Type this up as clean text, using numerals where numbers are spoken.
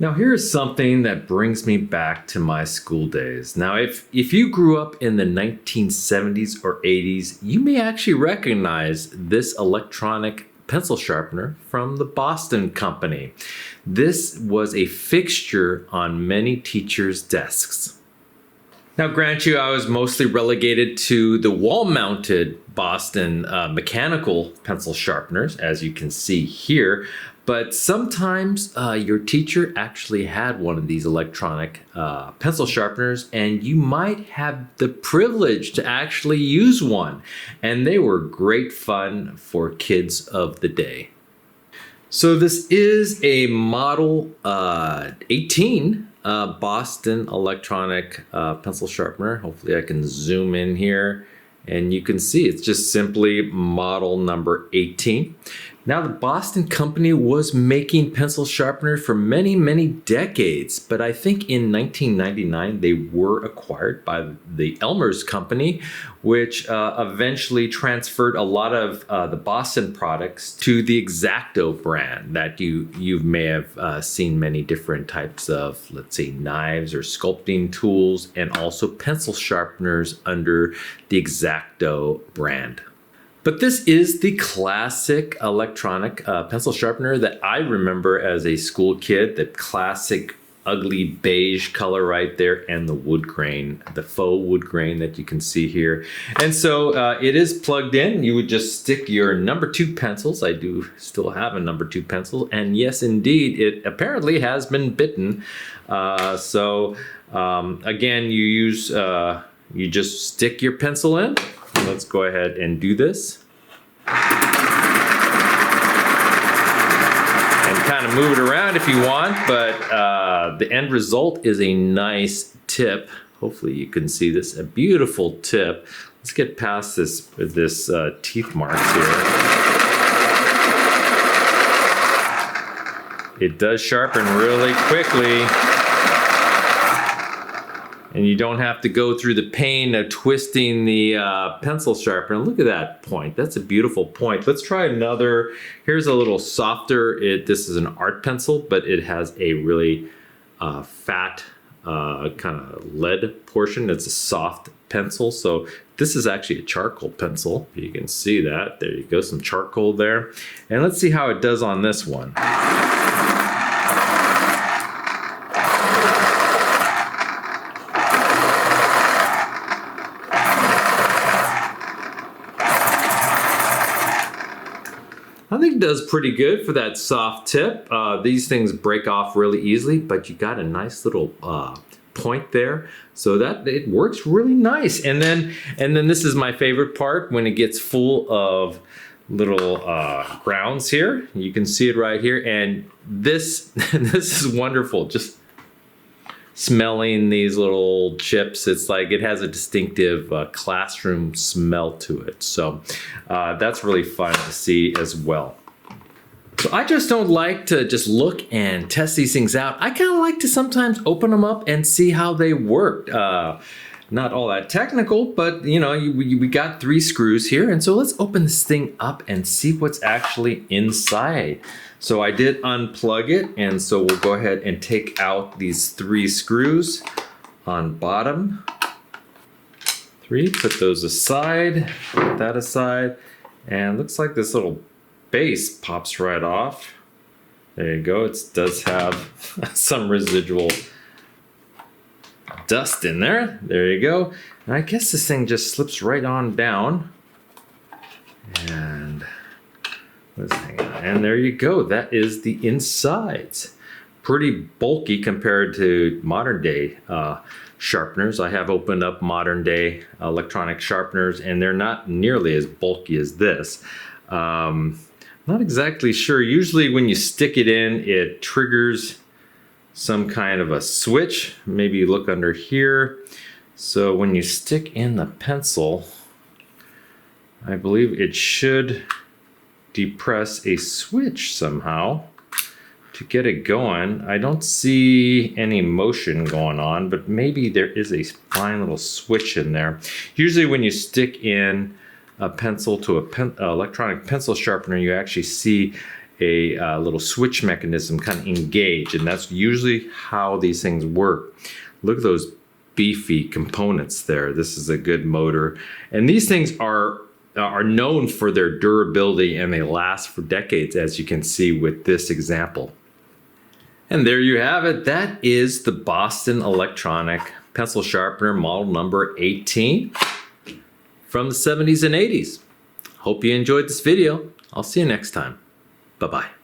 Now here's something that brings me back to my school days. Now if you grew up in the 1970s or 80s, you may actually recognize this electronic pencil sharpener from the Boston company. This was a fixture on many teachers' desks. Now, grant you, I was mostly relegated to the wall-mounted Boston mechanical pencil sharpeners, as you can see here. But sometimes your teacher actually had one of these electronic pencil sharpeners, and you might have the privilege to actually use one. And they were great fun for kids of the day. So this is a Model 18 Boston electronic pencil sharpener. Hopefully I can zoom in here and you can see it's just simply model number 18. Now the Boston company was making pencil sharpeners for many, many decades, but I think in 1999 they were acquired by the Elmer's company, which eventually transferred a lot of the Boston products to the X-ACTO brand that you may have seen many different types of, let's say, knives or sculpting tools, and also pencil sharpeners under the X-ACTO brand. But this is the classic electronic pencil sharpener that I remember as a school kid, the classic ugly beige color right there, and the wood grain, the faux wood grain that you can see here. And so it is plugged in. You would just stick your number 2 pencils. I do still have a number 2 pencil, and yes, indeed, it apparently has been bitten. Again, you just stick your pencil in. Let's go ahead and do this. And kind of move it around if you want, but the end result is a nice tip. Hopefully you can see this, a beautiful tip. Let's get past this teeth marks here. It does sharpen really quickly. And you don't have to go through the pain of twisting the pencil sharpener. Look at that point. That's a beautiful point. Let's try another. Here's a little softer. This is an art pencil, but it has a really fat kind of lead portion. It's a soft pencil. So this is actually a charcoal pencil. You can see that. There you go, some charcoal there. And let's see how it does on this one. I think it does pretty good for that soft tip. These things break off really easily, but you got a nice little point there, so that it works really nice. And then this is my favorite part, when it gets full of little grounds here. You can see it right here, and this this is wonderful. Just smelling these little chips, it's like it has a distinctive classroom smell to it. So that's really fun to see as well. So I just don't like to just look and test these things out. I kind of like to sometimes open them up and see how they work. Not all that technical, but you know, we got 3 screws here, and so let's open this thing up and see what's actually inside. So I did unplug it, and so we'll go ahead and take out these 3 screws on bottom. 3, put those aside, put that aside, and looks like this little base pops right off. There you go, it does have some residual dust in there. There you go. And I guess this thing just slips right on down. And let's hang on. And there you go. That is the insides. Pretty bulky compared to modern day sharpeners. I have opened up modern day electronic sharpeners, and they're not nearly as bulky as this. Not exactly sure. Usually when you stick it in, it triggers some kind of a switch. Maybe you look under here. So when you stick in the pencil, I believe it should depress a switch somehow to get it going. I don't see any motion going on, but maybe there is a fine little switch in there. Usually when you stick in a pencil to a electronic pencil sharpener, you actually see a little switch mechanism kind of engage, and that's usually how these things work. Look at those beefy components there. This is a good motor, and these things are known for their durability, and they last for decades, as you can see with this example. And there you have it. That is the Boston Electronic Pencil Sharpener model number 18 from the 70s and 80s. Hope you enjoyed this video. I'll see you next time. Bye-bye.